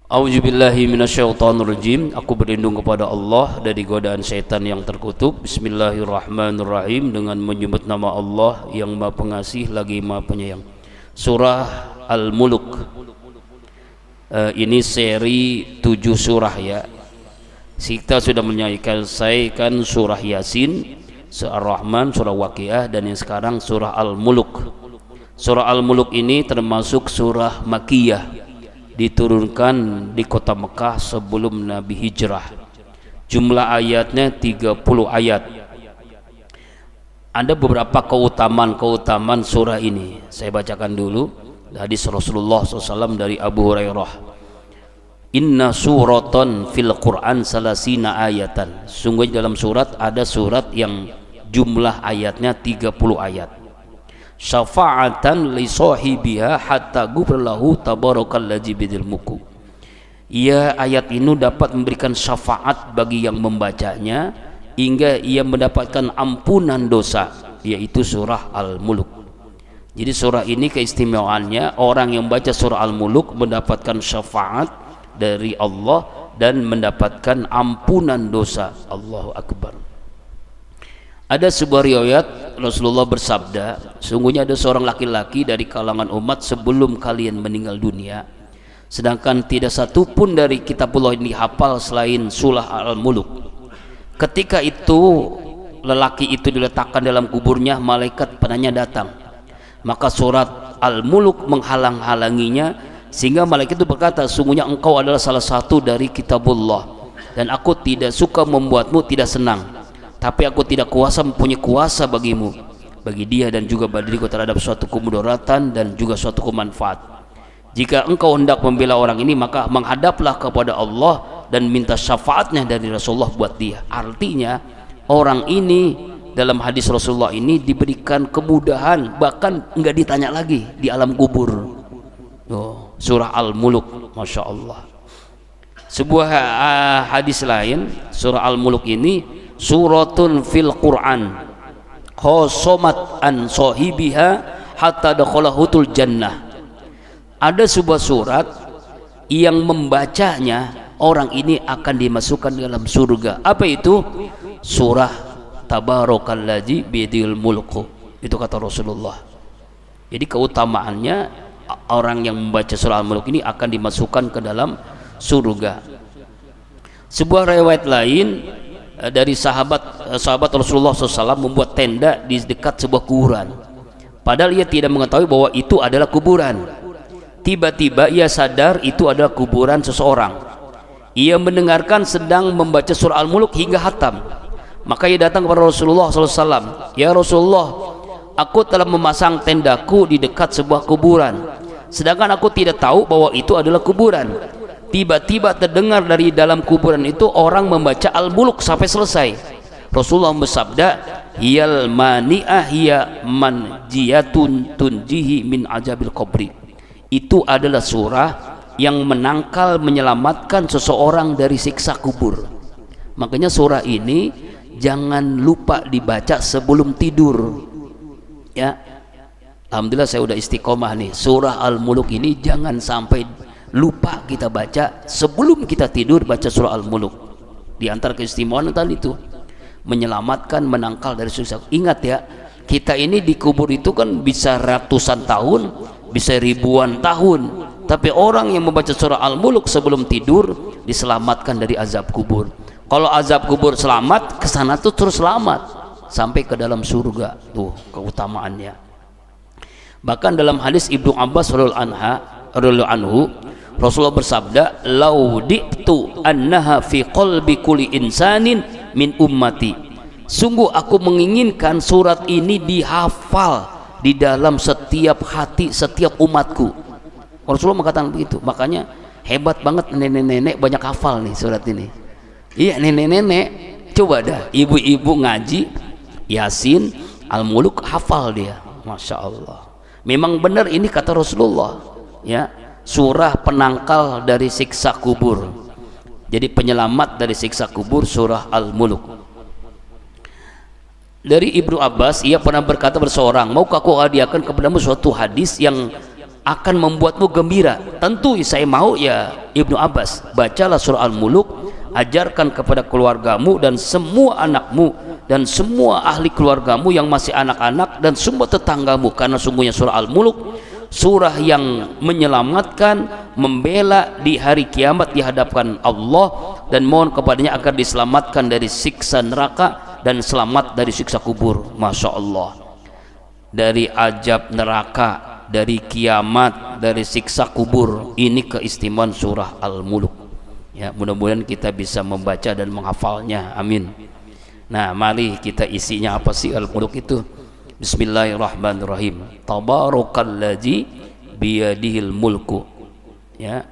A'udzubillahi minasyaitonirrajim. Aku berlindung kepada Allah dari godaan syaitan yang terkutuk. Bismillahirrahmanirrahim. Dengan menyebut nama Allah yang Maha Pengasih lagi Maha Penyayang. Surah Al-Muluk. Ini seri 7 surah ya. Kita sudah menyelesaikan surah Yasin, surah Ar-Rahman, surah Waqiah, dan yang sekarang surah Al-Muluk. Surah Al-Muluk ini termasuk surah Makkiyah, diturunkan di kota Mekah sebelum Nabi hijrah. Jumlah ayatnya 30 ayat. Ada beberapa keutamaan surah ini. Saya bacakan dulu hadis Rasulullah SAW dari Abu Hurairah. Inna suratan fil Quran salasina ayatan. Sungguh dalam surat ada surat yang jumlah ayatnya 30 ayat. Syafa'atan li sahibiha hatta ghufralahu tabarakalladzi bidil mulku. Ia ayat ini dapat memberikan syafaat bagi yang membacanya hingga ia mendapatkan ampunan dosa, yaitu surah Al-Muluk. Jadi surah ini keistimewaannya orang yang baca surah Al-Muluk mendapatkan syafaat dari Allah dan mendapatkan ampunan dosa. Allahu Akbar. Ada sebuah riwayat Rasulullah bersabda, sungguhnya ada seorang laki-laki dari kalangan umat sebelum kalian meninggal dunia, sedangkan tidak satu pun dari kitabullah ini dihafal selain surah Al-Muluk. Ketika itu lelaki itu diletakkan dalam kuburnya, malaikat penanya datang, maka surat Al-Muluk menghalang-halanginya, sehingga malaikat itu berkata, sungguhnya engkau adalah salah satu dari kitabullah dan aku tidak suka membuatmu tidak senang, tapi aku tidak mempunyai kuasa bagi dia dan juga bagi diriku terhadap suatu kemudaratan dan juga suatu kemanfaat. Jika engkau hendak membela orang ini, maka menghadaplah kepada Allah dan minta syafaatnya dari Rasulullah buat dia. Artinya orang ini dalam hadis Rasulullah ini diberikan kemudahan, bahkan enggak ditanya lagi di alam kubur. Surah Al-Muluk, Masya Allah. Sebuah hadis lain, surah Al-Muluk ini suratun fil Quran khosomat an sahibiha hatta dakhalahutul jannah. Ada sebuah surat yang membacanya orang ini akan dimasukkan dalam surga. Apa itu? Surah Tabarakalladzi biyadil mulku. Itu kata Rasulullah. Jadi keutamaannya orang yang membaca surah Al-Muluk ini akan dimasukkan ke dalam surga. Sebuah riwayat lain dari sahabat Rasulullah SAW membuat tenda di dekat sebuah kuburan, padahal ia tidak mengetahui bahwa itu adalah kuburan. Tiba-tiba ia sadar itu adalah kuburan seseorang. Ia mendengarkan sedang membaca surah Al-Muluk hingga hatam, maka ia datang kepada Rasulullah SAW. Ya Rasulullah, aku telah memasang tendaku di dekat sebuah kuburan, sedangkan aku tidak tahu bahwa itu adalah kuburan. Tiba-tiba terdengar dari dalam kuburan itu orang membaca Al-Muluk sampai selesai. Rasulullah bersabda, hiyal mani'ah hiya manjiyatun tunjihi min ajabil qabri. Itu adalah surah yang menangkal, menyelamatkan seseorang dari siksa kubur. Makanya surah ini jangan lupa dibaca sebelum tidur ya. Alhamdulillah saya udah istiqomah nih. Surah Al-Muluk ini jangan sampai lupa kita baca sebelum kita tidur. Baca surah Al-Muluk. Di antara keistimewaan tadi itu menyelamatkan, menangkal dari siksa. Ingat ya, kita ini di kubur itu kan bisa ratusan tahun, bisa ribuan tahun, tapi orang yang membaca surah Al-Muluk sebelum tidur diselamatkan dari azab kubur. Kalau azab kubur selamat, kesana tuh terus selamat sampai ke dalam surga. Tuh keutamaannya. Bahkan dalam hadis Ibnu Abbas radhiyallahu anhu, Rasulullah bersabda, lauditu annaha fi qalbi kulli insanin min ummati. Sungguh aku menginginkan surat ini dihafal di dalam setiap hati setiap umatku. Rasulullah mengatakan begitu. Makanya hebat banget nenek-nenek banyak hafal nih surat ini. Iya, nenek-nenek coba dah, ibu-ibu ngaji Yasin, Al-Muluk hafal dia. Masya Allah. Memang benar ini kata Rasulullah ya, surah penangkal dari siksa kubur. Jadi penyelamat dari siksa kubur surah Al-Muluk. Dari Ibnu Abbas, ia pernah berkata berseorang, maukah aku hadiahkan kepadamu suatu hadis yang akan membuatmu gembira. Tentu saya mau ya Ibnu Abbas, bacalah surah Al-Muluk, ajarkan kepada keluargamu dan semua anakmu dan semua ahli keluargamu yang masih anak-anak dan semua tetanggamu, karena sungguhnya surah Al-Muluk surah yang menyelamatkan, membela di hari kiamat di hadapan Allah, dan mohon kepadanya agar diselamatkan dari siksa neraka dan selamat dari siksa kubur. Masya Allah, dari azab neraka, dari kiamat, dari siksa kubur, ini keistimewaan surah Al-Muluk ya. Mudah-mudahan kita bisa membaca dan menghafalnya, amin. Nah, mari kita isinya apa sih Al-Muluk itu? Bismillahirrahmanirrahim. Tabarakalladzi biyadihil mulku ya.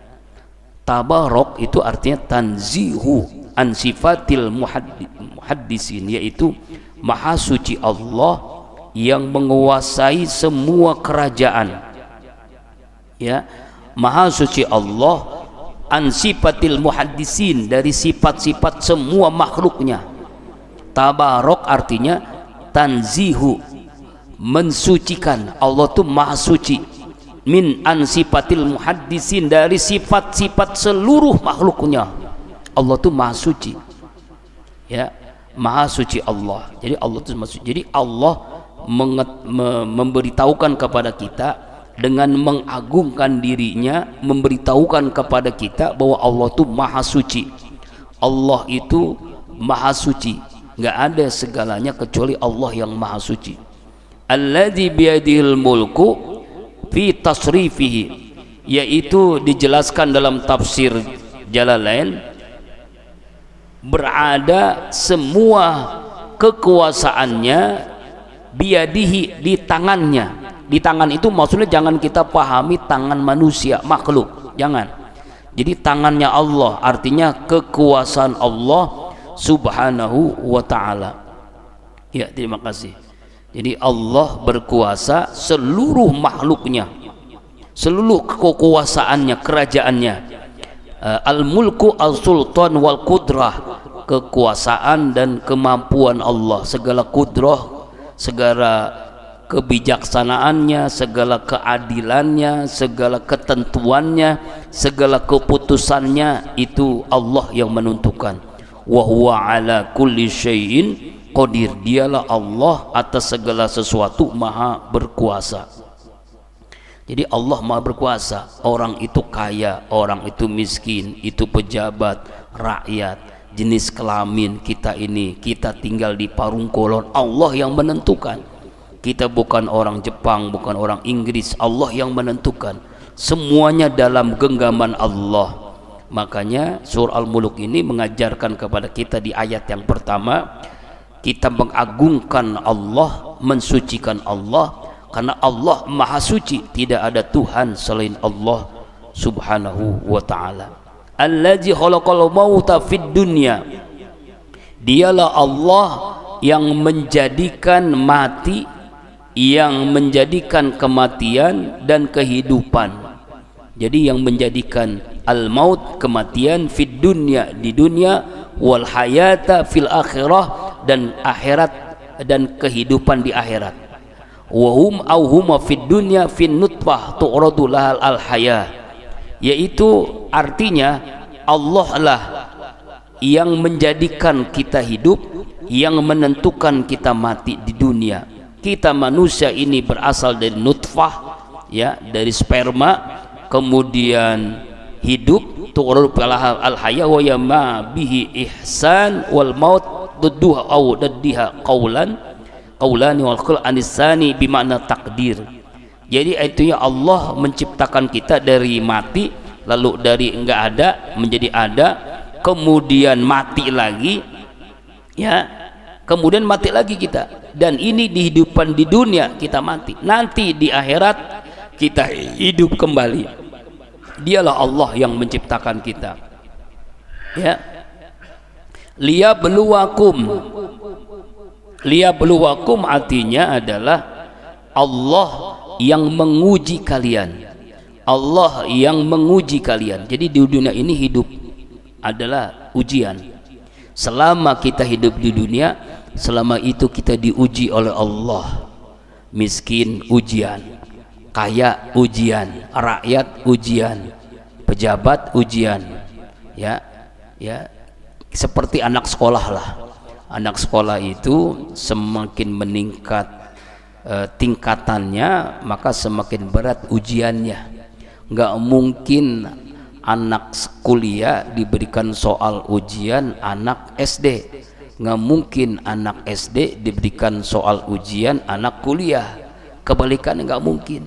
Tabarok itu artinya tanzihu an sifatil muhaddisin, yaitu maha suci Allah yang menguasai semua kerajaan ya. Maha suci Allah an sifatil muhaddisin, dari sifat-sifat semua makhluknya. Tabarok artinya tanzihu, mensucikan. Allah tuh maha suci, min an sifatil muhaddisin, dari sifat-sifat seluruh makhluknya. Allah tuh maha suci ya, maha suci Allah. Jadi Allah tuh maha suci. Jadi Allah memberitahukan kepada kita dengan mengagungkan dirinya, memberitahukan kepada kita bahwa Allah tuh maha suci. Allah itu maha suci, nggak ada segalanya kecuali Allah yang maha suci. Alladzi biyadihil mulku fi tasrifihi, yaitu dijelaskan dalam tafsir Jalalain, berada semua kekuasaannya biyadihi, di tangannya. Di tangan itu maksudnya jangan kita pahami tangan manusia, makhluk, jangan. Jadi tangannya Allah artinya kekuasaan Allah subhanahu wa ta'ala ya. Terima kasih. Jadi Allah berkuasa seluruh makhluknya, seluruh kekuasaannya, kerajaannya. Al-mulku al-sultan wal kudrah, kekuasaan dan kemampuan Allah, segala kudrah, segala kebijaksanaannya, segala keadilannya, segala ketentuannya, segala keputusannya, itu Allah yang menentukan. Wa huwa ala kulli syai'in qadir, dialah Allah atas segala sesuatu maha berkuasa. Jadi Allah maha berkuasa. Orang itu kaya, orang itu miskin, itu pejabat, rakyat, jenis kelamin kita ini, kita tinggal di Parungkolon, Allah yang menentukan. Kita bukan orang Jepang, bukan orang Inggris, Allah yang menentukan. Semuanya dalam genggaman Allah. Makanya surah Al-Muluk ini mengajarkan kepada kita di ayat yang pertama, kita mengagungkan Allah, mensucikan Allah, karena Allah maha suci, tidak ada Tuhan selain Allah subhanahu wa ta'ala. Allazi khalaqal mauta fid dunya, dialah Allah yang menjadikan mati, yang menjadikan kematian dan kehidupan. Jadi yang menjadikan al-maut, kematian, fid dunya, di dunia, wal hayata fil akhirah, dan akhirat, dan kehidupan di akhirat. Wahum au huma fid dunya fin nutfah tu'radu lahal al haya, yaitu artinya Allah lah yang menjadikan kita hidup, yang menentukan kita mati di dunia. Kita manusia ini berasal dari nutfah ya, dari sperma, kemudian hidup, tu'radu lahal al haya wa yama bihi ihsan wal maut duduha au daddiha qaulani wal qul anisani bimakna takdir. Jadi itu ya, Allah menciptakan kita dari mati, lalu dari enggak ada menjadi ada, kemudian mati lagi ya, kemudian mati lagi kita, dan ini di kehidupan di dunia kita mati, nanti di akhirat kita hidup kembali. Dialah Allah yang menciptakan kita ya. Liyabluwakum artinya adalah Allah yang menguji kalian, Allah yang menguji kalian. Jadi di dunia ini hidup adalah ujian. Selama kita hidup di dunia, selama itu kita diuji oleh Allah. Miskin ujian, kaya ujian, rakyat ujian, pejabat ujian, ya seperti anak sekolah lah. Anak sekolah itu semakin meningkat tingkatannya, maka semakin berat ujiannya. Nggak mungkin anak kuliah diberikan soal ujian anak SD, nggak mungkin anak SD diberikan soal ujian anak kuliah, kebalikannya nggak mungkin.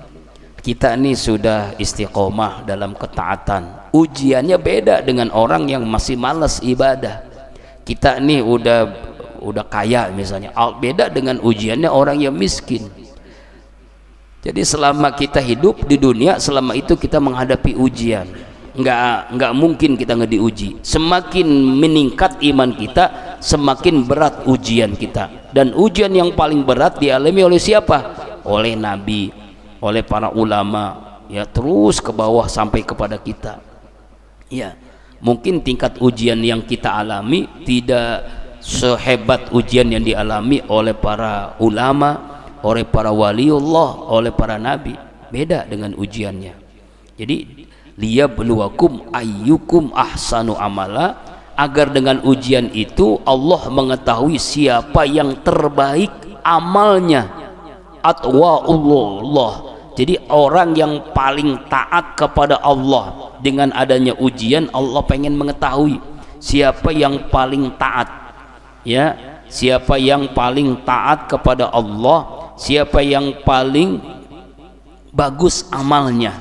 Kita ini sudah istiqomah dalam ketaatan, ujiannya beda dengan orang yang masih malas ibadah. Kita ini udah kaya misalnya, beda dengan ujiannya orang yang miskin. Jadi selama kita hidup di dunia, selama itu kita menghadapi ujian. Nggak mungkin kita nggak diuji. Semakin meningkat iman kita, semakin berat ujian kita. Dan ujian yang paling berat dialami oleh siapa? Oleh Nabi, oleh para ulama, ya, terus ke bawah sampai kepada kita. Ya, mungkin tingkat ujian yang kita alami tidak sehebat ujian yang dialami oleh para ulama, oleh para waliullah, oleh para nabi. Beda dengan ujiannya. Jadi liyabluwakum ayyukum ahsanu amala, agar dengan ujian itu Allah mengetahui siapa yang terbaik amalnya. Atwa'ullah, jadi orang yang paling taat kepada Allah. Dengan adanya ujian, Allah pengen mengetahui siapa yang paling taat, ya, siapa yang paling taat kepada Allah, siapa yang paling bagus amalnya,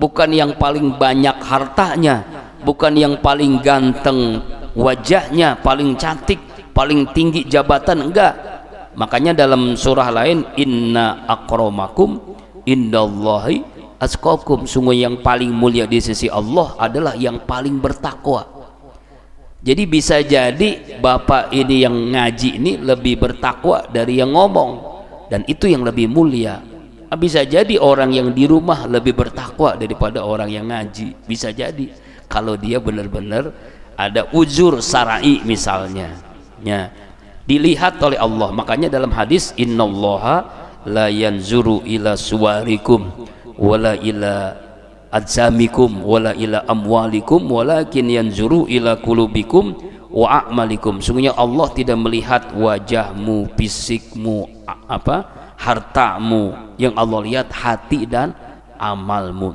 bukan yang paling banyak hartanya, bukan yang paling ganteng wajahnya, paling cantik, paling tinggi jabatan, enggak. Makanya dalam surah lain, inna akramakum indallahi atqakum, sungguh yang paling mulia di sisi Allah adalah yang paling bertakwa. Jadi bisa jadi bapak ini yang ngaji ini lebih bertakwa dari yang ngomong, dan itu yang lebih mulia. Bisa jadi orang yang di rumah lebih bertakwa daripada orang yang ngaji, bisa jadi kalau dia benar-benar ada uzur syar'i misalnya, ya, dilihat oleh Allah. Makanya dalam hadis, innallaha la yanzuru ila suwarikum wala ila adzamikum wala ila amwalikum walakin yanzuru ila qulubikum wa a'malikum. Sungguhnya Allah tidak melihat wajahmu, fisikmu, hartamu. Yang Allah lihat hati dan amalmu.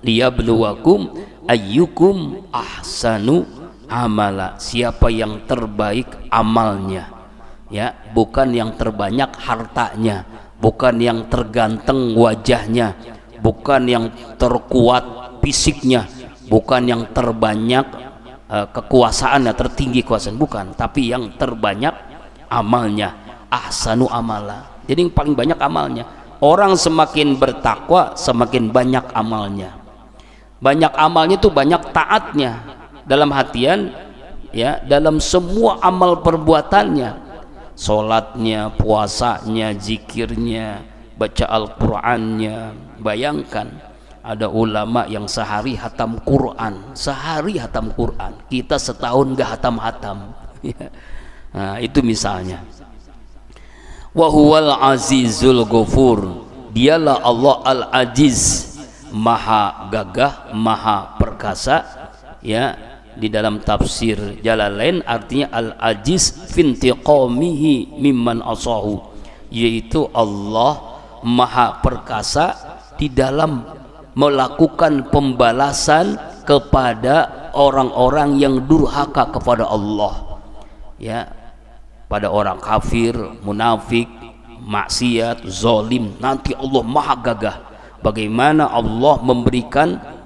Liyabluwakum ayyukum ahsanu amala, siapa yang terbaik amalnya, ya, bukan yang terbanyak hartanya, bukan yang terganteng wajahnya, bukan yang terkuat fisiknya, bukan yang terbanyak kekuasaannya, tertinggi kekuasaan, bukan, tapi yang terbanyak amalnya. Ahsanu amala, jadi yang paling banyak amalnya. Orang semakin bertakwa semakin banyak amalnya. Banyak amalnya itu banyak taatnya, dalam hatian, ya, dalam semua amal perbuatannya, sholatnya, puasanya, zikirnya, baca Al-Qur'annya. Bayangkan ada ulama yang sehari hatam Quran, kita setahun gak hatam-hatam. Nah, itu misalnya. Wa huwal azizul ghafur, dialah Allah al-aziz, maha gagah, maha perkasa, ya. Di dalam tafsir Jalalain artinya al-ajiz fintiqamihi mimman asahu, yaitu Allah maha perkasa di dalam melakukan pembalasan kepada orang-orang yang durhaka kepada Allah, ya, pada orang kafir, munafik, maksiat, zalim. Nanti Allah maha gagah bagaimana Allah memberikan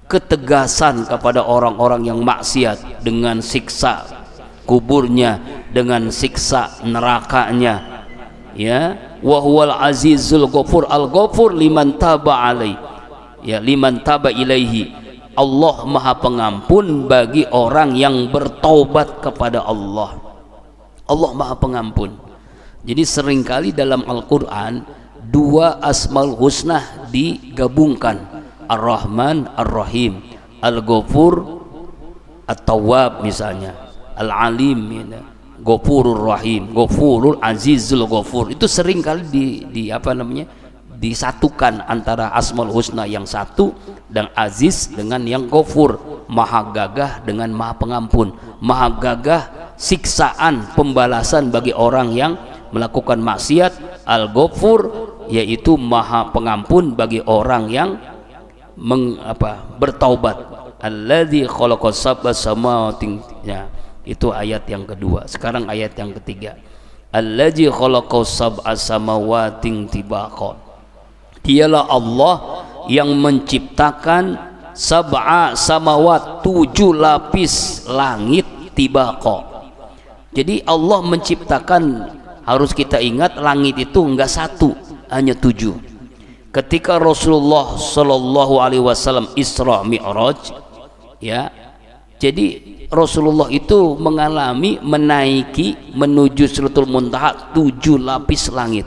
ketegasan kepada orang-orang yang maksiat dengan siksa kuburnya, dengan siksa nerakanya, ya. Wa huwal azizul ghafur, al-ghafur liman taba alaihi, ya, liman taba ilaihi, Allah maha pengampun bagi orang yang bertobat kepada Allah. Allah maha pengampun. Jadi seringkali dalam Al-Quran dua asmaul husna digabungkan, Ar-Rahman, Ar-Rahim, Al-Ghafur, At-Tawwab misalnya, Al-Alim, Ghafurur Rahim, Ghafurul Azizul Ghafur. Itu sering kali disatukan antara Asmaul Husna yang satu dan Aziz dengan yang Ghafur, maha gagah dengan maha pengampun. Maha gagah siksaan pembalasan bagi orang yang melakukan maksiat. Al-Ghafur yaitu maha pengampun bagi orang yang bertaubat. Alladzi khalaqas sab'a samawati, ya, itu ayat yang kedua. Sekarang ayat yang ketiga. Alladzi khalaqas sab'a samawati tibaqa, dialah Allah yang menciptakan sab'a samawat, 7 lapis langit tibaqa. Jadi Allah menciptakan, harus kita ingat, langit itu enggak satu, hanya 7. Ketika Rasulullah Shallallahu Alaihi Wasallam Isra Mi'raj, ya, jadi Rasulullah itu mengalami menaiki menuju Sidratul Muntaha 7 lapis langit.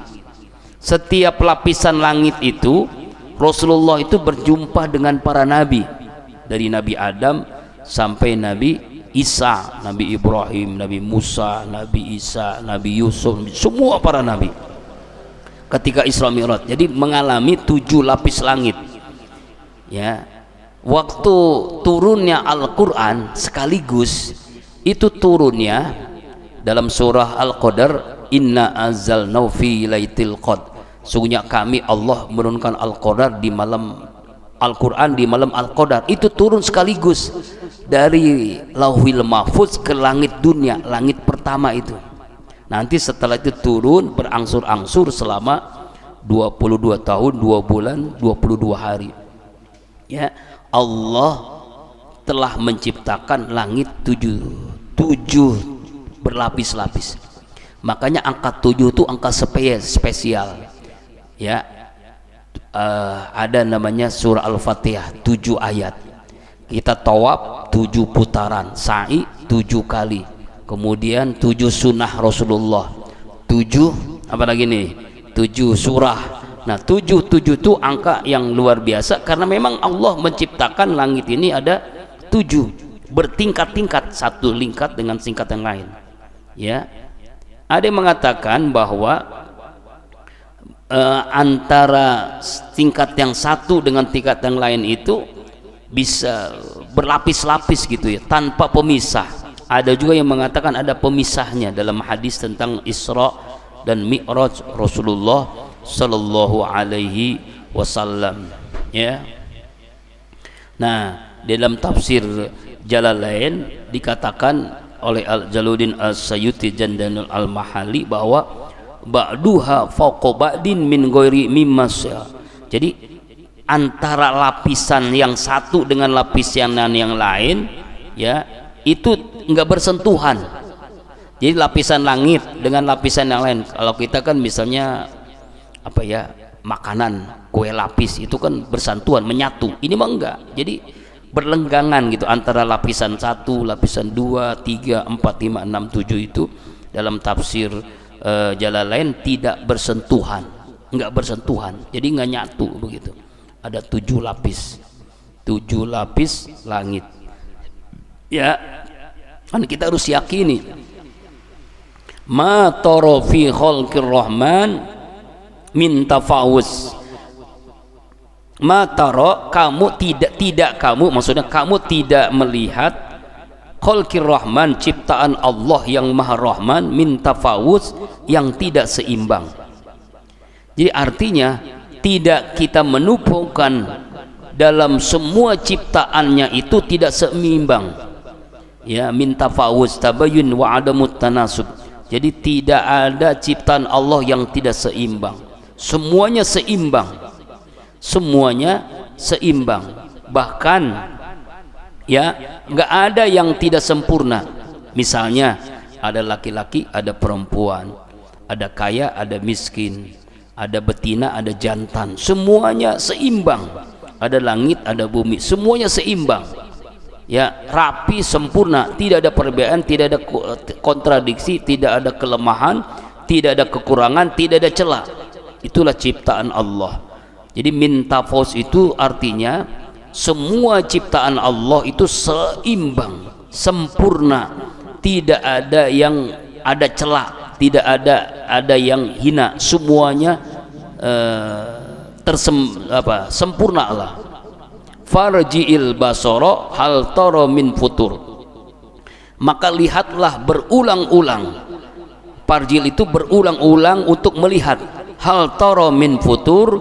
Setiap lapisan langit itu Rasulullah itu berjumpa dengan para nabi, dari Nabi Adam sampai Nabi Isa, Nabi Ibrahim, Nabi Musa, Nabi Isa, Nabi Yusuf, semua para nabi ketika Isra Mi'raj. Jadi mengalami 7 lapis langit, ya. Waktu turunnya Al-Quran sekaligus itu turunnya dalam surah Al-Qadar, inna anzalnahu fi lailatul qadar, sungguhnya kami Allah menurunkan Al-Qadar di malam Al-Quran, di malam Al-Qadar. Itu turun sekaligus dari Lauhil Mahfuz ke langit dunia, langit pertama itu. Nanti setelah itu turun berangsur-angsur selama 22 tahun 2 bulan 22 hari, ya. Allah telah menciptakan langit 7 berlapis-lapis. Makanya angka 7 itu angka spesial, ya. Ada namanya surah Al-Fatihah 7 ayat. Kita tawaf 7 putaran, sa'i 7 kali, kemudian 7 sunnah Rasulullah, 7 apa lagi nih, 7 surah. Nah 7 itu angka yang luar biasa, karena memang Allah menciptakan langit ini ada 7 bertingkat-tingkat, satu tingkat dengan tingkat yang lain, ya. Ada yang mengatakan bahwa antara tingkat yang satu dengan tingkat yang lain itu bisa berlapis-lapis gitu, ya, tanpa pemisah. Ada juga yang mengatakan ada pemisahnya dalam hadis tentang Isra dan Mi'raj Rasulullah Sallallahu Alaihi Wasallam, ya. Nah, dalam tafsir Jalalain dikatakan oleh Al-Jaluddin As-Sayyuti Jandanul Al-Mahali bahwa ba'duha fawqa ba'din min ghairi mimmasya. Jadi antara lapisan yang satu dengan lapisan yang lain, ya, itu enggak bersentuhan. Jadi lapisan langit dengan lapisan yang lain, kalau kita kan misalnya apa ya, makanan kue lapis itu kan bersentuhan, menyatu. Ini mah enggak, jadi berlenggangan gitu antara lapisan 1, lapisan 2, 3, 4, 5, 6, 7 itu dalam tafsir Jalalain tidak bersentuhan, enggak bersentuhan, jadi enggak nyatu begitu. Ada 7 lapis, 7 lapis langit, ya. Kan kita harus yakini ma tara fi khalqir rahman min tafawus. Mataro, kamu tidak kamu, maksudnya kamu tidak melihat khalqir rahman, ciptaan Allah yang maha rahman, min tafawus, yang tidak seimbang. Jadi artinya tidak kita menumpukkan dalam semua ciptaannya itu tidak seimbang, ya. Min tafawus tabayun wa adamut tanasub. Jadi tidak ada ciptaan Allah yang tidak seimbang. Semuanya seimbang, semuanya seimbang. Bahkan, ya, nggak ada yang tidak sempurna. Misalnya ada laki-laki, ada perempuan, ada kaya, ada miskin, ada betina, ada jantan, semuanya seimbang. Ada langit, ada bumi, semuanya seimbang, ya, rapi, sempurna, tidak ada perbedaan, tidak ada kontradiksi, tidak ada kelemahan, tidak ada kekurangan, tidak ada celah. Itulah ciptaan Allah. Jadi min tafawus itu artinya semua ciptaan Allah itu seimbang, sempurna, tidak ada yang ada celah, tidak ada yang hina, semuanya sempurnalah. Farji'il basara hal tara min futur, maka lihatlah berulang-ulang. Farjil itu berulang-ulang untuk melihat. Hal tara min futur,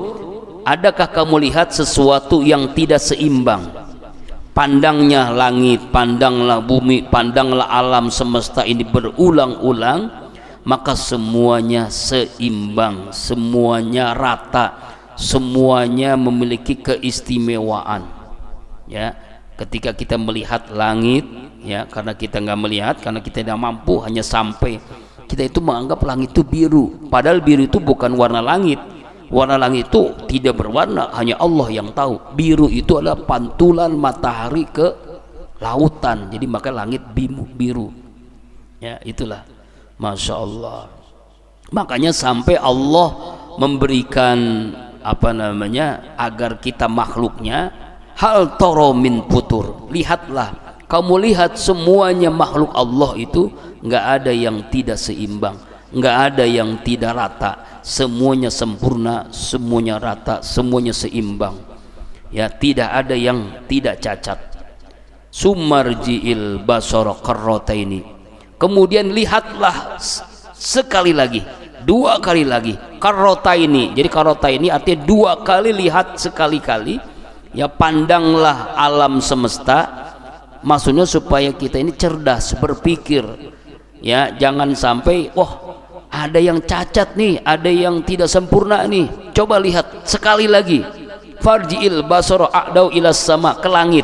adakah kamu lihat sesuatu yang tidak seimbang? Pandangnya langit, pandanglah bumi, pandanglah alam semesta ini berulang-ulang, maka semuanya seimbang, semuanya rata, semuanya memiliki keistimewaan. Ya, ketika kita melihat langit, ya, karena kita nggak melihat, karena kita tidak mampu, hanya sampai kita itu menganggap langit itu biru, padahal biru itu bukan warna langit. Warna langit itu tidak berwarna, hanya Allah yang tahu. Biru itu adalah pantulan matahari ke lautan, jadi maka langit biru. Ya, itulah, masya Allah. Makanya sampai Allah memberikan agar kita makhluknya hal tara min futur, lihatlah, kamu lihat semuanya makhluk Allah itu nggak ada yang tidak seimbang, nggak ada yang tidak rata, semuanya sempurna, semuanya rata, semuanya seimbang. Ya, tidak ada yang tidak cacat. Sumarji'il basara karrataini, kemudian lihatlah sekali lagi, dua kali lagi, karrataini. Jadi karrataini artinya dua kali lihat sekali-kali. Ya, pandanglah alam semesta, maksudnya supaya kita ini cerdas berpikir. Ya, jangan sampai ada yang cacat nih, ada yang tidak sempurna nih, coba lihat sekali lagi. Farji'il basara a'dau ilas sama, ke langit.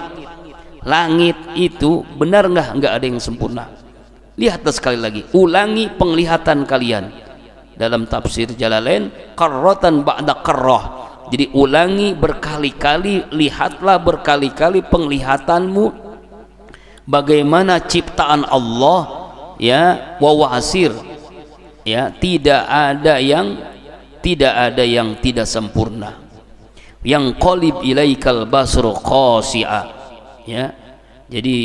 Langit itu benar nggak ada yang sempurna, lihatlah sekali lagi, ulangi penglihatan kalian. Dalam tafsir Jalalain, karratan ba'da karrah, jadi ulangi berkali-kali, lihatlah berkali-kali penglihatanmu bagaimana ciptaan Allah, ya, wawasir, ya, tidak ada yang tidak sempurna. Yang qalib ilaikal basru khasi'a, ya, jadi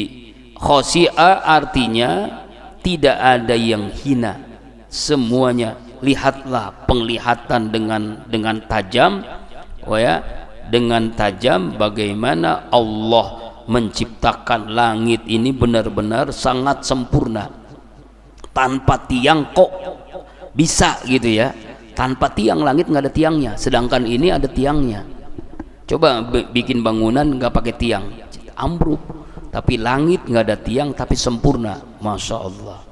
khasi'a artinya tidak ada yang hina, semuanya lihatlah penglihatan dengan tajam. Ya, dengan tajam bagaimana Allah menciptakan langit ini benar-benar sangat sempurna. Tanpa tiang kok bisa gitu ya, tanpa tiang, langit nggak ada tiangnya, sedangkan ini ada tiangnya. Coba bikin bangunan nggak pakai tiang, ambruk. Tapi langit nggak ada tiang tapi sempurna, masya Allah.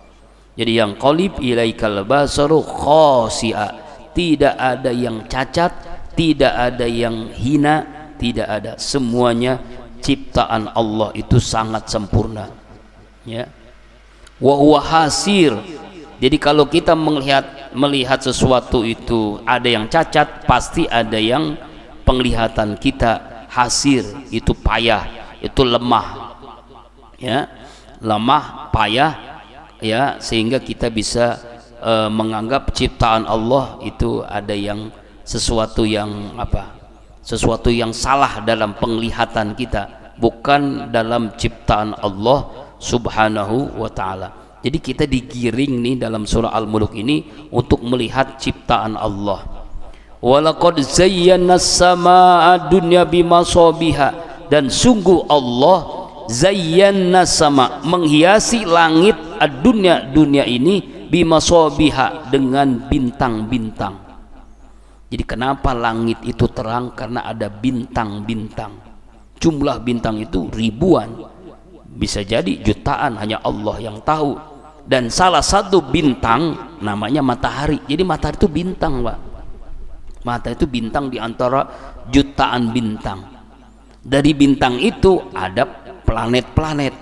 Jadi yang qalib ilaikal basaru khasi'a, tidak ada yang cacat, tidak ada yang hina, tidak ada, semuanya ciptaan Allah itu sangat sempurna. Ya, wa huwa hasir. Jadi kalau kita melihat sesuatu itu ada yang cacat, pasti ada yang penglihatan kita hasir, itu payah, itu lemah. Ya, lemah, payah, ya, sehingga kita bisa menganggap ciptaan Allah itu ada yang sesuatu yang salah dalam penglihatan kita, bukan dalam ciptaan Allah subhanahu wa ta'ala. Jadi kita digiring nih dalam surah Al-Mulk ini untuk melihat ciptaan Allah. Walaqad zayyana as-samaa'a dunya bimasabiha, dan sungguh Allah zayyana sama, menghiasi langit ad-dunya, dunia ini, bimasabiha, dengan bintang-bintang. Jadi kenapa langit itu terang? Karena ada bintang-bintang. Jumlah bintang itu ribuan, bisa jadi jutaan, hanya Allah yang tahu. Dan salah satu bintang namanya matahari. Jadi matahari itu bintang, Pak. Matahari itu bintang di antara jutaan bintang. Dari bintang itu ada planet-planet.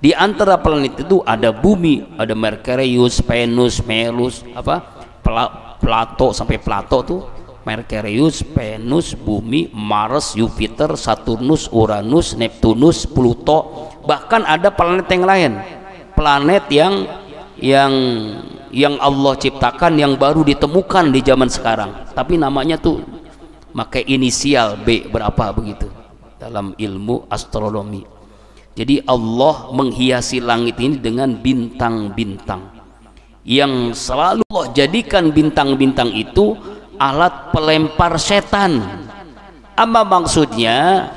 Di antara planet itu ada bumi, ada Merkurius, Venus, Merus, Plato, sampai Plato tuh, Merkurius, Venus, Bumi, Mars, Jupiter, Saturnus, Uranus, Neptunus, Pluto, bahkan ada planet yang lain, planet yang Allah ciptakan, yang baru ditemukan di zaman sekarang, tapi namanya tuh pakai inisial B berapa begitu dalam ilmu astronomi. Jadi Allah menghiasi langit ini dengan bintang-bintang yang selalu Allah jadikan bintang-bintang itu alat pelempar setan. Amma maksudnya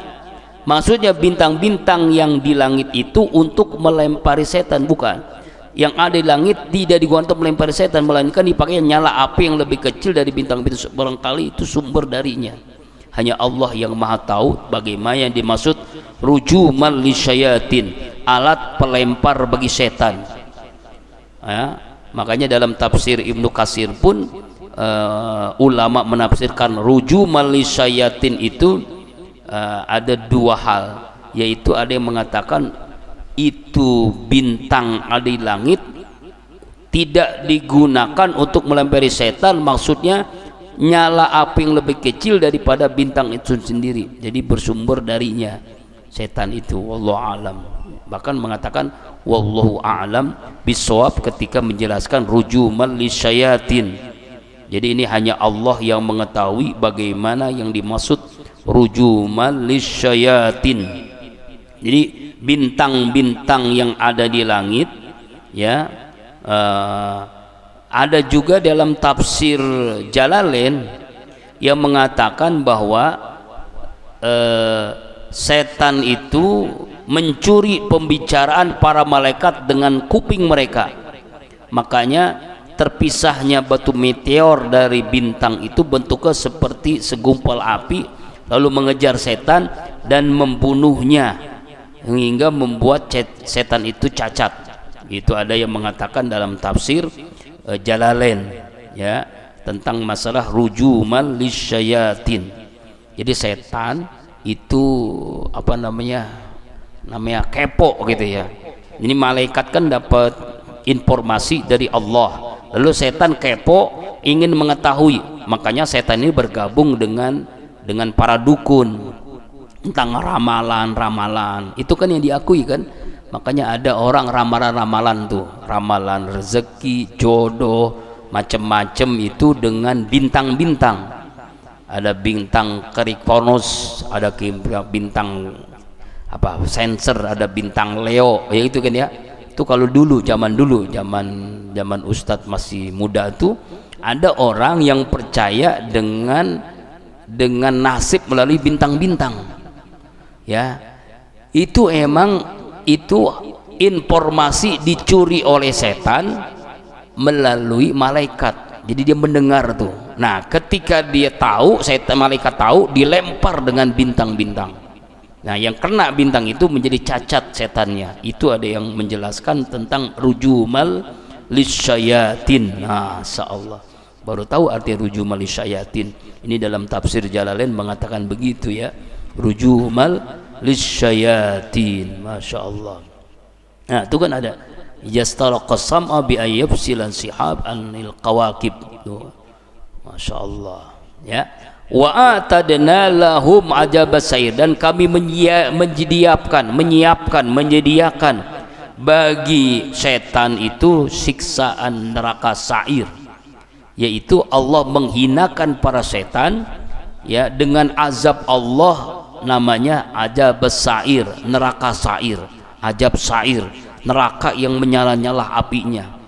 bintang-bintang yang di langit itu untuk melempari setan, bukan. Yang ada di langit tidak digunakan untuk melempari setan, melainkan dipakai nyala api yang lebih kecil dari bintang-bintang, barangkali itu sumber darinya. Hanya Allah yang maha tahu bagaimana yang dimaksud rujuman lisyayatin, alat pelempar bagi setan. Ya, makanya dalam tafsir Ibnu Katsir pun ulama menafsirkan rujuman lisyayatin itu ada dua hal, yaitu ada yang mengatakan itu bintang ada di langit tidak digunakan untuk melempari setan, maksudnya nyala api yang lebih kecil daripada bintang itu sendiri, jadi bersumber darinya setan itu. Wallahu alam. Bahkan mengatakan wallahu a'lam bisawab ketika menjelaskan rujuman lisyayatin. Jadi ini hanya Allah yang mengetahui bagaimana yang dimaksud rujuman lisyayatin. Jadi bintang-bintang yang ada di langit, ya, ada juga dalam tafsir Jalalain yang mengatakan bahwa setan itu mencuri pembicaraan para malaikat dengan kuping mereka. Makanya terpisahnya batu meteor dari bintang itu bentuknya seperti segumpal api, lalu mengejar setan dan membunuhnya hingga membuat setan itu cacat. Itu ada yang mengatakan dalam tafsir Jalalain, ya, tentang masalah rujuman lisyayatin. Jadi setan itu apa namanya kepo gitu ya. Ini malaikat kan dapat informasi dari Allah, lalu setan kepo ingin mengetahui, makanya setan ini bergabung dengan para dukun tentang ramalan itu kan yang diakui kan. Makanya ada orang ramalan tuh, ramalan rezeki, jodoh, macam-macam itu dengan bintang-bintang. Ada bintang Kerikponus, ada bintang apa sensor, ada bintang Leo, ya itu kan ya. Itu kalau dulu zaman Ustadz masih muda tuh ada orang yang percaya dengan nasib melalui bintang-bintang, ya. Itu emang itu informasi dicuri oleh setan melalui malaikat, jadi dia mendengar tuh. Nah ketika dia tahu, malaikat tahu, dilempar dengan bintang-bintang. Nah yang kena bintang itu menjadi cacat setannya. Itu ada yang menjelaskan tentang rujumal lisyayatin. Nah insyaallah baru tahu arti rujumal lisyayatin. Ini dalam tafsir Jalalain mengatakan begitu ya, rujumal lisyayatin. Masya Allah. Nah itu kan ada yastalaqas sam'a bi ayyabsilan sihab anil qawakib. Masya Allah ya. Wa atadna lahum ajabas sair, dan kami menyediakan bagi setan itu siksaan neraka sair, yaitu Allah menghinakan para setan ya dengan azab Allah, namanya ajabas sair, neraka sair, ajab sair, neraka yang menyala-nyala apinya.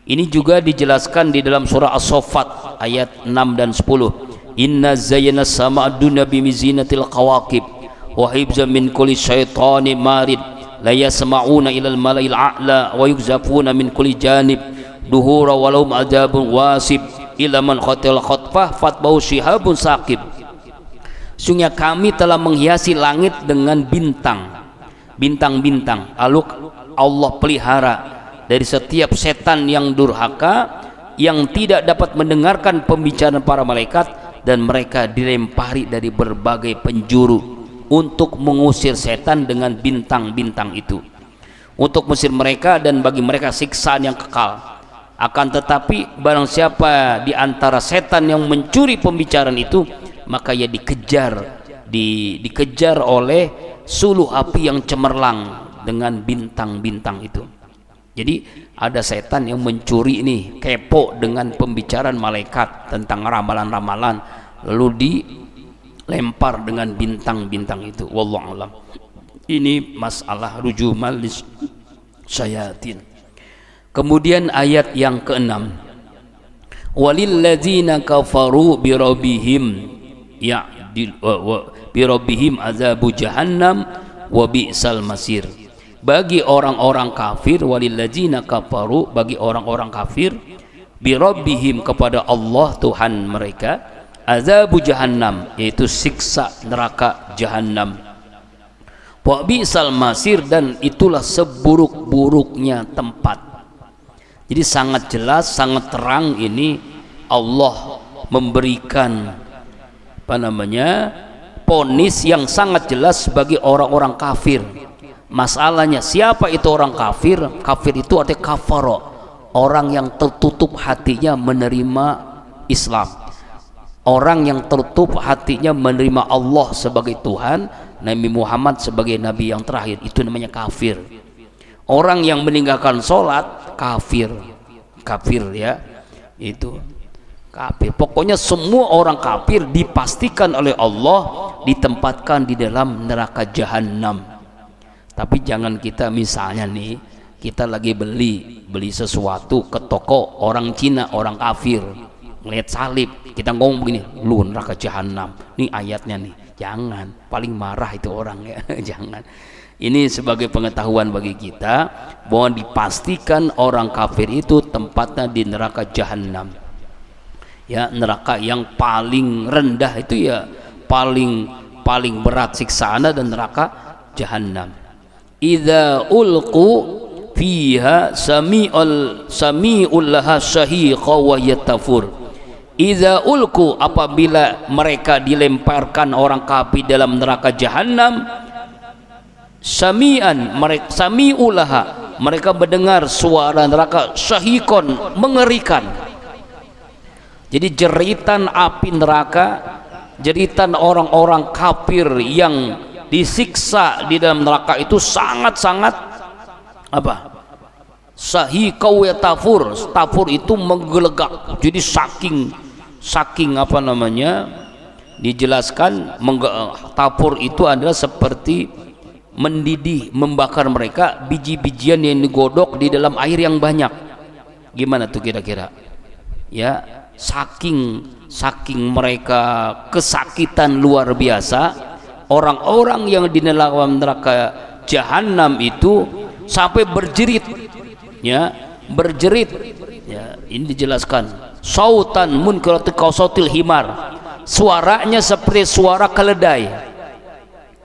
Ini juga dijelaskan di dalam surah As-Saffat ayat 6 dan 10. Inna zayyana sama'a dunya bimizinatil qawaqib wa hibzan min kulli syaitanin marid la yasma'una ilal mala'il a'la wa yukzafuna min kulli janib duhura walahum adzabun wasib ila man khatal khatfah fatbau shihabun saqib. Sungguhnya kami telah menghiasi langit dengan bintang-bintang, lalu Allah pelihara dari setiap setan yang durhaka yang tidak dapat mendengarkan pembicaraan para malaikat, dan mereka dilempari dari berbagai penjuru untuk mengusir setan dengan bintang-bintang itu, untuk mengusir mereka dan bagi mereka siksaan yang kekal. Akan tetapi barang siapa di antara setan yang mencuri pembicaraan itu, maka ia dikejar oleh suluh api yang cemerlang dengan bintang-bintang itu. Jadi ada setan yang mencuri nih, kepo dengan pembicaraan malaikat tentang ramalan-ramalan, lalu dilempar dengan bintang-bintang itu. Wallahu a'lam. Ini masalah rujumal lisyayatin. Kemudian ayat yang ke-6, walilladzina kafaru birabbihim bi rabbihim azabu jahannam wa bi'sal masir. Bagi orang-orang kafir, walilladzina kafaru, bagi orang-orang kafir, bi rabbihim, kepada Allah Tuhan mereka, azabu jahannam, yaitu siksa neraka jahannam, wa bi'sal masir, dan itulah seburuk-buruknya tempat. Jadi sangat jelas, sangat terang ini Allah memberikan ponis yang sangat jelas bagi orang-orang kafir. Masalahnya siapa itu orang kafir? Kafir itu artinya kafaro, orang yang tertutup hatinya menerima Islam, orang yang tertutup hatinya menerima Allah sebagai Tuhan, Nabi Muhammad sebagai Nabi yang terakhir, itu namanya kafir. Orang yang meninggalkan sholat kafir, kafir ya, itu kafir. Pokoknya semua orang kafir dipastikan oleh Allah ditempatkan di dalam neraka jahanam. Tapi jangan kita misalnya nih, kita lagi beli sesuatu ke toko orang Cina, orang kafir, ngeliat salib, kita ngomong begini, lu neraka jahanam, ini ayatnya nih. Jangan, paling marah itu orang ya. Jangan. Ini sebagai pengetahuan bagi kita bahwa dipastikan orang kafir itu tempatnya di neraka jahanam. Ya, neraka yang paling rendah itu ya paling berat siksaannya, dan neraka jahanam. Idza ulqu fiha sami'ul laha syahiqa wa yatafur. Idza ulqu, apabila mereka dilemparkan orang kafir dalam neraka jahanam, sami'ul laha, mereka mendengar suara neraka, syahiqon, mengerikan. Jadi jeritan api neraka, jeritan orang-orang kafir yang disiksa di dalam neraka itu sangat-sangat syahiqa wa tafur. Tafur itu menggelegak. Jadi saking dijelaskan, tafur itu adalah seperti mendidih, membakar mereka, biji-bijian yang digodok di dalam air yang banyak. Gimana tuh kira-kira ya, saking mereka kesakitan luar biasa. Orang-orang yang di dalam neraka jahanam itu sampai berjerit ya, ini dijelaskan, sautan munkiratu kausatil himar, suaranya seperti suara keledai.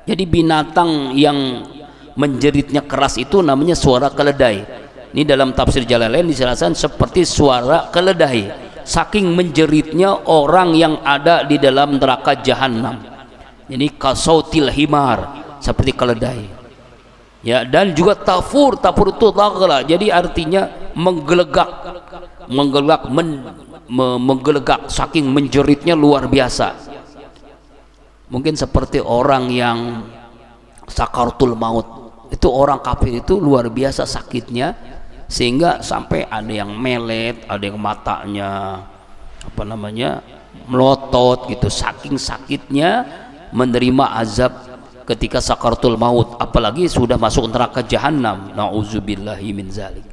Jadi binatang yang menjeritnya keras itu namanya suara keledai. Ini dalam tafsir Jalalain dijelaskan seperti suara keledai, saking menjeritnya orang yang ada di dalam neraka jahanam. Jadi kasautil himar, seperti keledai ya. Dan juga tafur itu lagla, jadi artinya menggelegak, saking menjeritnya luar biasa. Mungkin seperti orang yang sakaratul maut, itu orang kafir itu luar biasa sakitnya, sehingga sampai ada yang melet, ada yang matanya melotot gitu, saking sakitnya menerima azab ketika sakaratul maut, apalagi sudah masuk neraka jahanam. Nauzubillahi min zalik.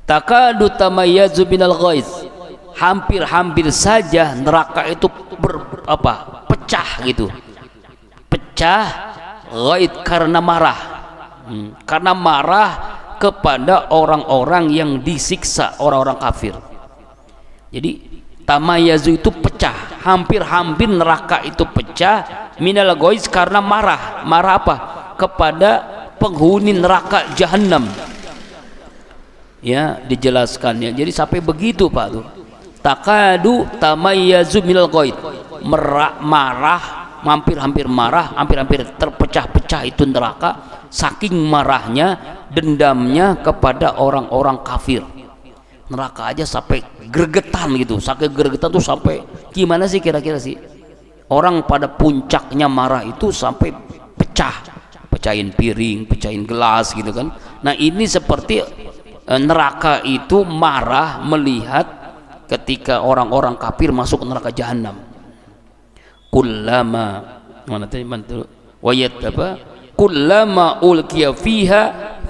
Takadu tamayyazu minal ghaiz, hampir saja neraka itu pecah gitu, pecah ghaiz, karena marah, karena marah kepada orang-orang yang disiksa, orang-orang kafir. Jadi tamayyazu itu pecah, hampir neraka itu pecah minal ghaiz, karena marah apa? Kepada penghuni neraka jahanam. Ya, dijelaskannya. Jadi sampai begitu Pak tuh. Takadu tamayyazu minal ghaiz, marah, hampir marah, hampir terpecah-pecah itu neraka, saking marahnya, dendamnya kepada orang-orang kafir. Neraka aja sampai gregetan gitu, saking gregetan tuh sampai gimana sih kira-kira sih? Orang pada puncaknya marah itu sampai pecahin piring, pecahin gelas gitu kan. Nah ini seperti neraka itu marah melihat ketika orang-orang kafir masuk ke neraka jahanam. Kullama ulqiya fiha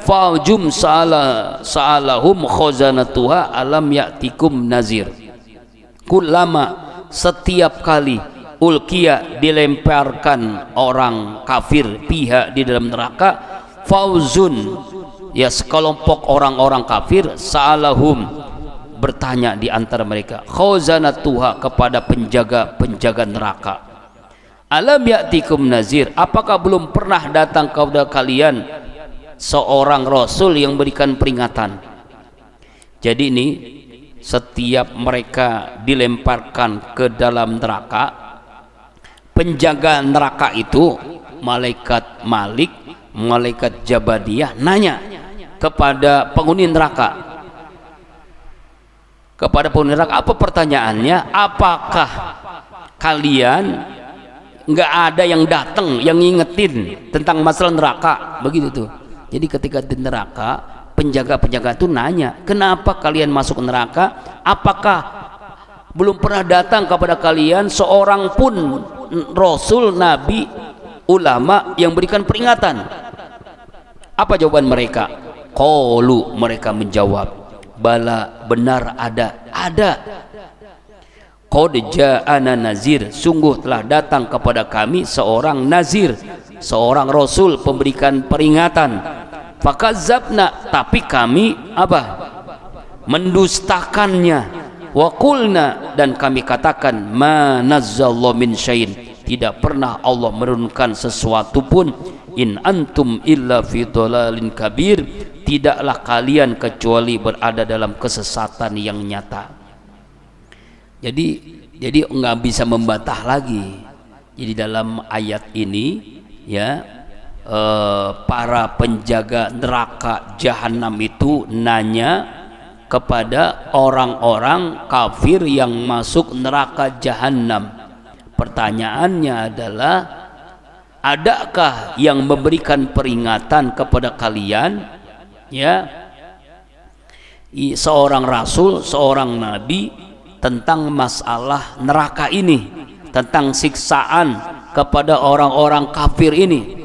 fajum sa'alahum khazanatuha alam ya'tikum nazir. Kullama, setiap kali, ulkiya dilemparkan orang kafir pihak di dalam neraka, fauzun ya sekelompok orang-orang kafir, sa'alahum bertanya di antara mereka, khazanatuha kepada penjaga neraka, alam ya'tikum nazir, apakah belum pernah datang kepada kalian seorang rasul yang berikan peringatan. Jadi ini setiap mereka dilemparkan ke dalam neraka, penjaga neraka itu malaikat Malik, malaikat Jabadiyah nanya kepada penghuni neraka, apa pertanyaannya, apakah kalian nggak ada yang datang yang ngingetin tentang masalah neraka, begitu tuh. Jadi ketika di neraka, penjaga-penjaga itu nanya, kenapa kalian masuk neraka, apakah belum pernah datang kepada kalian seorang pun rasul, nabi, ulama yang berikan peringatan. Apa jawaban mereka? Qalu, mereka menjawab, bala, benar ada. Qad ja'ana nazir, sungguh telah datang kepada kami seorang nazir, seorang rasul pemberikan peringatan. Fakadzabna, tapi kami apa? Mendustakannya. Wa qulna, dan kami katakan, ma nazzallahu min syai'in, tidak pernah Allah menurunkan sesuatu pun, in antum illa fi dhalalin kabir, tidaklah kalian kecuali berada dalam kesesatan yang nyata. Jadi nggak bisa membantah lagi. Jadi dalam ayat ini ya, para penjaga neraka jahanam itu nanya kepada orang-orang kafir yang masuk neraka jahanam. Pertanyaannya adalah, adakah yang memberikan peringatan kepada kalian, ya, seorang rasul, seorang nabi, tentang masalah neraka ini, tentang siksaan kepada orang-orang kafir ini?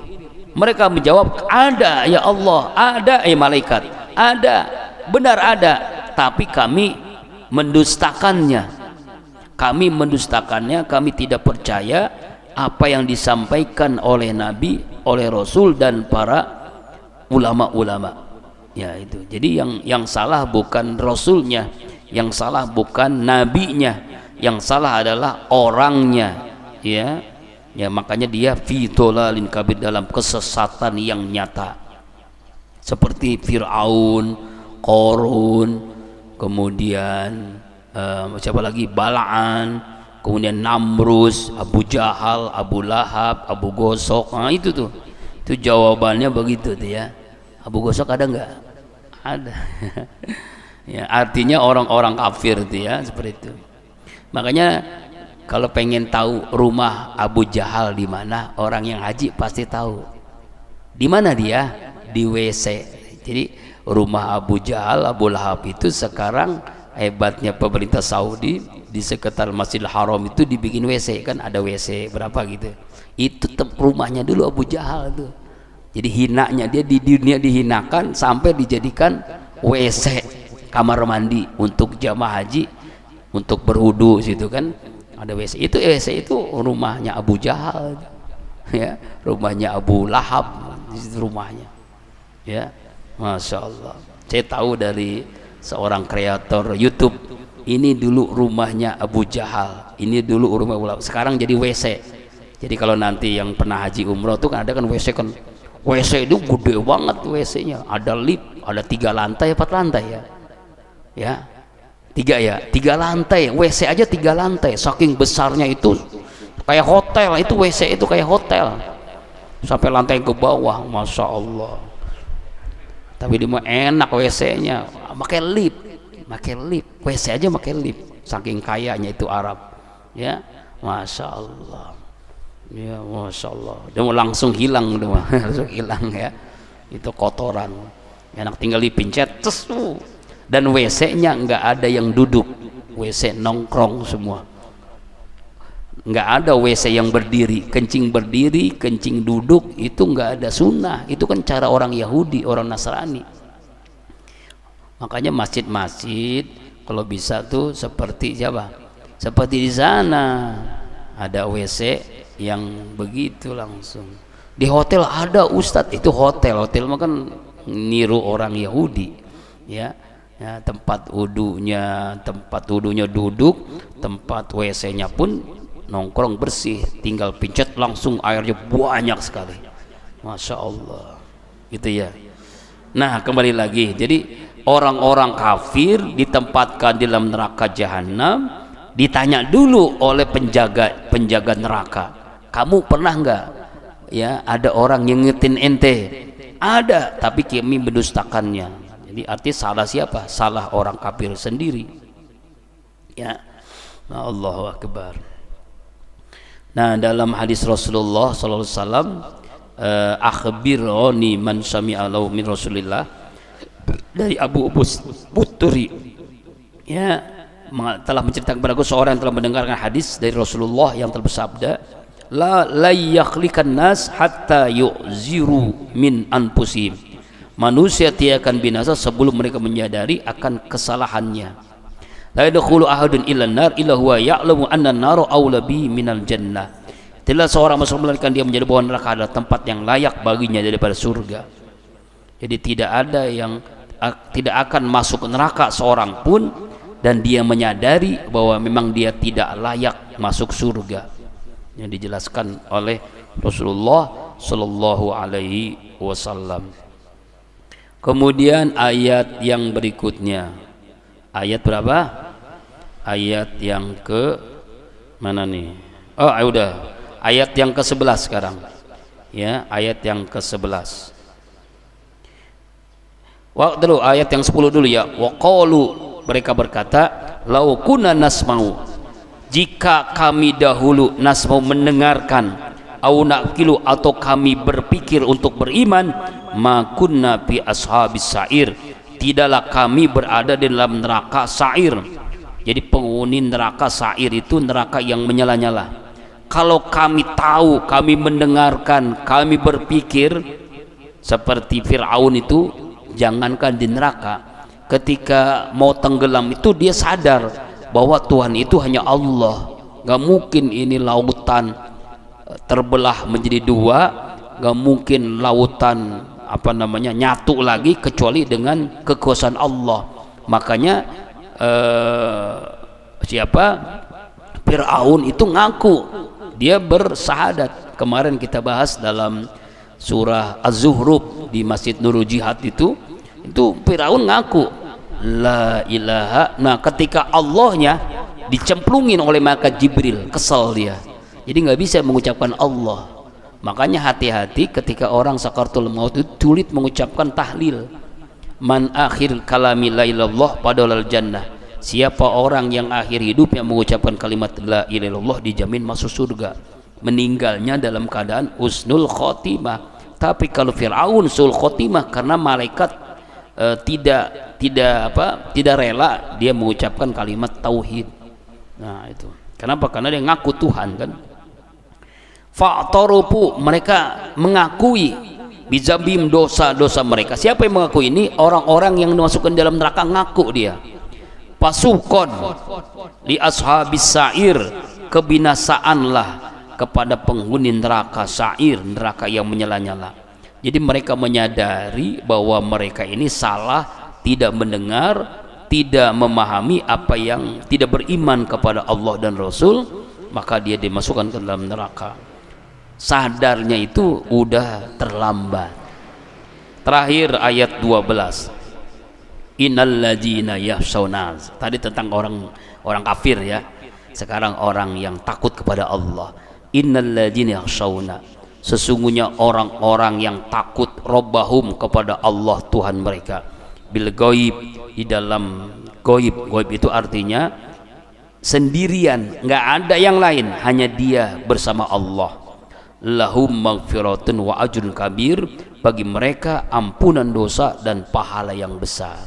Mereka menjawab, ada ya Allah, ada ya malaikat, ada, benar ada, tapi kami mendustakannya. Kami tidak percaya apa yang disampaikan oleh nabi, oleh rasul, dan para ulama-ulama. Ya itu. Jadi yang salah bukan rasulnya, yang salah bukan nabinya, yang salah adalah orangnya, ya. Ya, makanya dia fi dhalalin kabir, dalam kesesatan yang nyata. Seperti Fir'aun, Qarun, kemudian siapa lagi, Bala'an, kemudian Namrus, Abu Jahal, Abu Lahab, Abu Gosok. Nah itu tuh, itu jawabannya begitu tuh ya. Abu Gosok ada nggak? Ada. Ya, artinya orang-orang kafir tuh ya, seperti itu. Makanya kalau pengen tahu rumah Abu Jahal di mana, orang yang haji pasti tahu. Di mana dia? Di WC. Jadi rumah Abu Jahal, Abu Lahab itu sekarang hebatnya pemerintah Saudi, di sekitar Masjidil Haram itu dibikin WC, kan ada WC berapa gitu. Itu rumahnya dulu Abu Jahal tuh. Jadi hinanya dia di dunia dihinakan sampai dijadikan WC, kamar mandi untuk jamaah haji, untuk berwudu situ kan. Ada WC itu rumahnya Abu Jahal, ya, rumahnya Abu Lahab, itu rumahnya, ya, masya Allah. Saya tahu dari seorang kreator YouTube, ini dulu rumahnya Abu Jahal, ini dulu rumah Abu Lahab, sekarang jadi WC. Jadi kalau nanti yang pernah haji umroh tuh kan ada kan WC, kan WC itu gede banget WC-nya, ada lift, ada 3 lantai, 4 lantai ya, ya. 3 lantai, WC aja 3 lantai, saking besarnya itu, kayak hotel itu WC itu, kayak hotel, sampai lantai ke bawah, masya Allah. Tapi dia mah enak WC-nya, pakai lift, WC aja pakai lift, saking kayanya itu Arab, ya, masya Allah, ya, masya Allah. Dia mau langsung hilang, langsung hilang ya, itu kotoran, enak tinggal dipencet, dan WC-nya nggak ada yang duduk, WC nongkrong semua, nggak ada WC yang berdiri, kencing berdiri, kencing duduk, itu nggak ada sunnah, itu kan cara orang Yahudi, orang Nasrani. Makanya masjid-masjid kalau bisa tuh seperti siapa? Seperti di sana, ada WC yang begitu langsung. Di hotel ada ustadz, itu hotel mah kan niru orang Yahudi, ya. Ya, tempat wudunya duduk, tempat WC-nya pun nongkrong bersih, tinggal pencet langsung airnya banyak sekali, masya Allah, gitu ya. Nah, kembali lagi, jadi orang-orang kafir ditempatkan di dalam neraka jahanam, ditanya dulu oleh penjaga neraka, kamu pernah nggak ya ada orang yang ngingetin ente? Ada, tapi kami mendustakannya. Jadi arti salah siapa? Salah orang kafir sendiri. Ya, Allahu Akbar. Nah, dalam hadis Rasulullah sallallahu alaihi wasallam, akhbironi man sami'a lahu min Rasulillah, dari Abu Buturi, ya, telah menceritakan kepadaku seorang yang telah mendengarkan hadis dari Rasulullah yang telah bersabda, la yakhlikan nas hatta yu'ziru min anfusihim. Manusia tidak akan binasa sebelum mereka menyadari akan kesalahannya. La yadkhulu ahadun illa an-nar illa huwa ya'lamu anna an-nara aula bi minal jannah. Tidak seorang masuk melainkan dia menjadi bahwa neraka adalah tempat yang layak baginya daripada surga. Jadi tidak akan masuk neraka seorang pun dan dia menyadari bahwa memang dia tidak layak masuk surga. Yang dijelaskan oleh Rasulullah sallallahu alaihi wasallam. Kemudian ayat yang berikutnya, ayat berapa? Ayat yang ke mana nih? Oh, udah. Ayat yang ke-11 sekarang. Ya, ayat yang ke-11. Dulu ayat yang 10 dulu ya. Wa qalu, mereka berkata, lau kunna nasma'u, jika kami dahulu nasma'u mendengarkan, au naqilu atau kami berpikir untuk beriman, ma kunna fi ashabis sa'ir, tidaklah kami berada di dalam neraka sa'ir. Jadi penghuni neraka sa'ir itu neraka yang menyala-nyala. Kalau kami tahu, kami mendengarkan, kami berpikir seperti Fir'aun itu, jangankan di neraka, ketika mau tenggelam itu dia sadar bahwa Tuhan itu hanya Allah. Gak mungkin ini lautan terbelah menjadi dua, gak mungkin lautan nyatu lagi kecuali dengan kekuasaan Allah. Makanya Fir'aun itu ngaku, dia bersahadat. Kemarin kita bahas dalam surah Az-Zuhruf di Masjid Nurul Jihad itu Fir'aun ngaku la ilaha. Nah, ketika Allahnya dicemplungin oleh malaikat Jibril, kesal dia, jadi nggak bisa mengucapkan Allah. Makanya hati-hati ketika orang sakaratul maut itu sulit mengucapkan tahlil. Man akhir kalami la ilallah padahal jannah. Siapa orang yang akhir hidupnya mengucapkan kalimat la ilallah dijamin masuk surga. Meninggalnya dalam keadaan husnul khotimah. Tapi kalau Fir'aun sul khotimah karena malaikat tidak rela dia mengucapkan kalimat tauhid. Nah, itu. Kenapa? Karena dia ngaku Tuhan kan. Fa'tarufu, mereka mengakui bizambim dosa-dosa mereka. Siapa yang mengakui ini? Orang-orang yang dimasukkan dalam neraka ngaku dia. Pasukon li ashabis sa'ir, kebinasaanlah kepada penghuni neraka sa'ir, neraka yang menyala-nyala. Jadi mereka menyadari bahwa mereka ini salah, tidak mendengar, tidak memahami apa yang tidak beriman kepada Allah dan Rasul, maka dia dimasukkan ke dalam neraka. Sadarnya itu udah terlambat. Terakhir ayat 12. Innal ladzina yakhshawna. Tadi tentang orang kafir ya. Sekarang orang yang takut kepada Allah. Innal ladzina yakhshawna. Sesungguhnya orang-orang yang takut rabbahum kepada Allah Tuhan mereka. Bil ghaib, di dalam ghaib. Ghaib itu artinya sendirian, nggak ada yang lain, hanya dia bersama Allah. Lahum maghfiratun wa ajrun kabir, bagi mereka ampunan dosa dan pahala yang besar.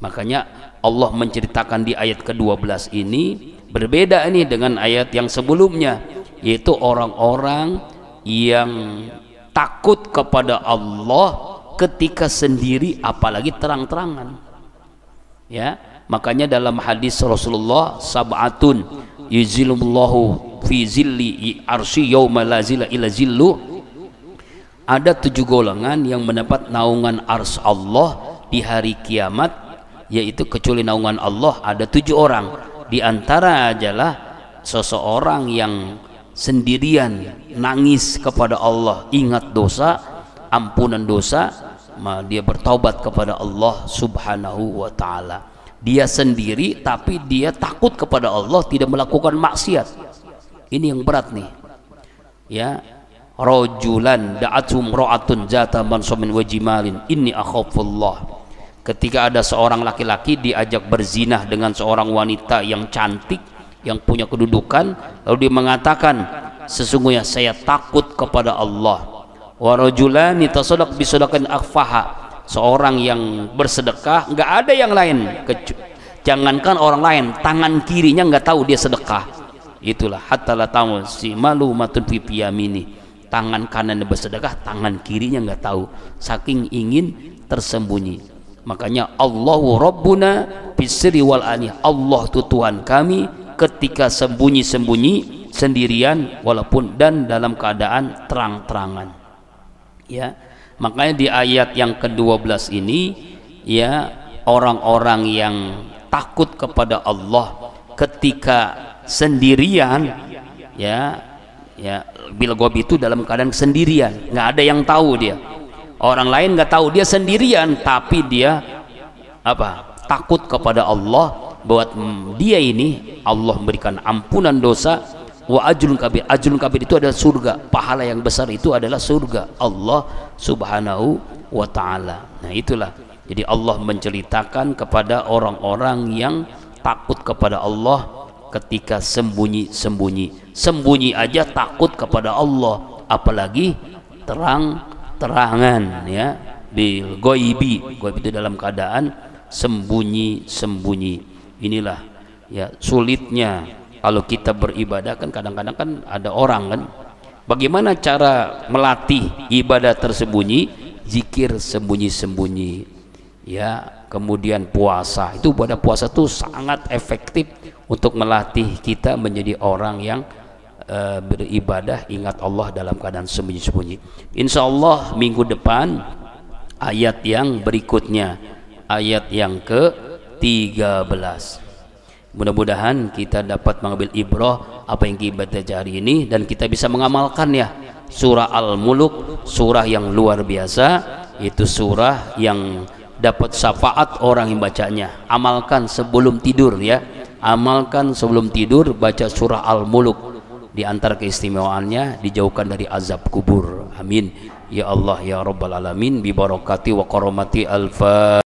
Makanya Allah menceritakan di ayat ke-12 ini berbeda ini dengan ayat yang sebelumnya, yaitu orang-orang yang takut kepada Allah ketika sendiri, apalagi terang-terangan. Ya, Makanya dalam hadis Rasulullah, sab'atun yuzilullahu fi zilli arsy yauma la zilla illa zillu. Ada 7 golongan yang mendapat naungan ars Allah di hari kiamat, yaitu kecuali naungan Allah ada 7 orang. Di antara adalah seseorang yang sendirian nangis kepada Allah, ingat dosa, ampunan dosa, dia bertaubat kepada Allah Subhanahu wa taala. Dia sendiri tapi dia takut kepada Allah, tidak melakukan maksiat. Ini yang berat nih. Ya, rajulan da'atum ra'atun zata mansumin wa jimalin inni akhafullah. Ketika ada seorang laki-laki diajak berzinah dengan seorang wanita yang cantik, yang punya kedudukan, lalu dia mengatakan, sesungguhnya saya takut kepada Allah. Wa rajulani tasaddaq bi sadaqatin akhfaha. Seorang yang bersedekah, nggak ada yang lain, jangankan orang lain, tangan kirinya nggak tahu dia sedekah. Itulah hatta la tamu si malu matun fi piyamini. Tangan kanan bersedekah, tangan kirinya nggak tahu, saking ingin tersembunyi. Makanya Allahu Rabbuna bisri wal ani, Allah itu Tuhan kami ketika sembunyi-sembunyi, sendirian walaupun dan dalam keadaan terang-terangan. Ya, makanya di ayat yang ke-12 ini, ya, orang-orang yang takut kepada Allah ketika sendirian, ya bil ghaib itu dalam keadaan sendirian, nggak ada yang tahu dia, orang lain nggak tahu, dia sendirian tapi dia apa, takut kepada Allah, buat dia ini Allah memberikan ampunan dosa. Wa ajrun kabir, ajrun kabir itu adalah surga, pahala yang besar itu adalah surga Allah Subhanahu wa taala. Nah itulah, jadi Allah menceritakan kepada orang-orang yang takut kepada Allah ketika sembunyi-sembunyi, sembunyi aja takut kepada Allah, apalagi terang-terangan, ya, bil ghaibi, ghaib itu dalam keadaan sembunyi-sembunyi. Inilah ya sulitnya kalau kita beribadah. Kan kadang-kadang kan ada orang kan, bagaimana cara melatih ibadah tersembunyi, zikir sembunyi-sembunyi, ya. Kemudian puasa, itu pada puasa itu sangat efektif untuk melatih kita menjadi orang yang beribadah, ingat Allah dalam keadaan sembunyi-sembunyi. Insya Allah minggu depan ayat yang berikutnya, ayat yang ke-13. Mudah-mudahan kita dapat mengambil ibrah apa yang kita baca hari ini dan kita bisa mengamalkan, ya. Surah Al-Mulk, surah yang luar biasa, itu surah yang dapat syafaat orang yang bacanya. Amalkan sebelum tidur, ya. Amalkan sebelum tidur baca surah Al-Mulk. Di antara keistimewaannya dijauhkan dari azab kubur. Amin ya Allah ya rabbal alamin bi barakati wa karamati al-Fatihah.